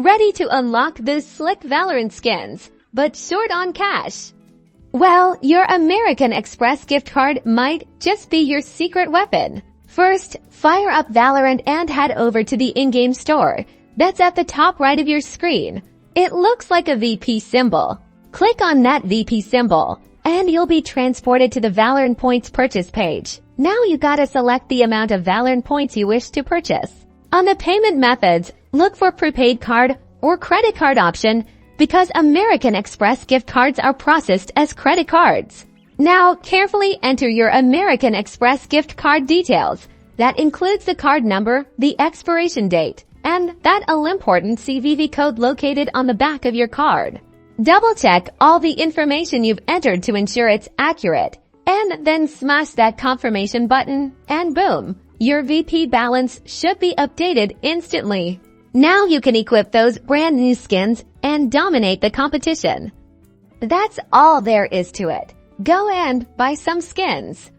Ready to unlock those slick Valorant skins, but short on cash? Well, your American Express gift card might just be your secret weapon. First, fire up Valorant and head over to the in-game store. That's at the top right of your screen. It looks like a VP symbol. Click on that VP symbol, and you'll be transported to the Valorant Points purchase page. Now you gotta select the amount of Valorant Points you wish to purchase. On the payment methods, look for prepaid card or credit card option because American Express gift cards are processed as credit cards. Now, carefully enter your American Express gift card details. That includes the card number, the expiration date, and that all-important CVV code located on the back of your card. Double-check all the information you've entered to ensure it's accurate, and then smash that confirmation button, and boom! Your VP balance should be updated instantly. Now you can equip those brand new skins and dominate the competition. That's all there is to it. Go and buy some skins.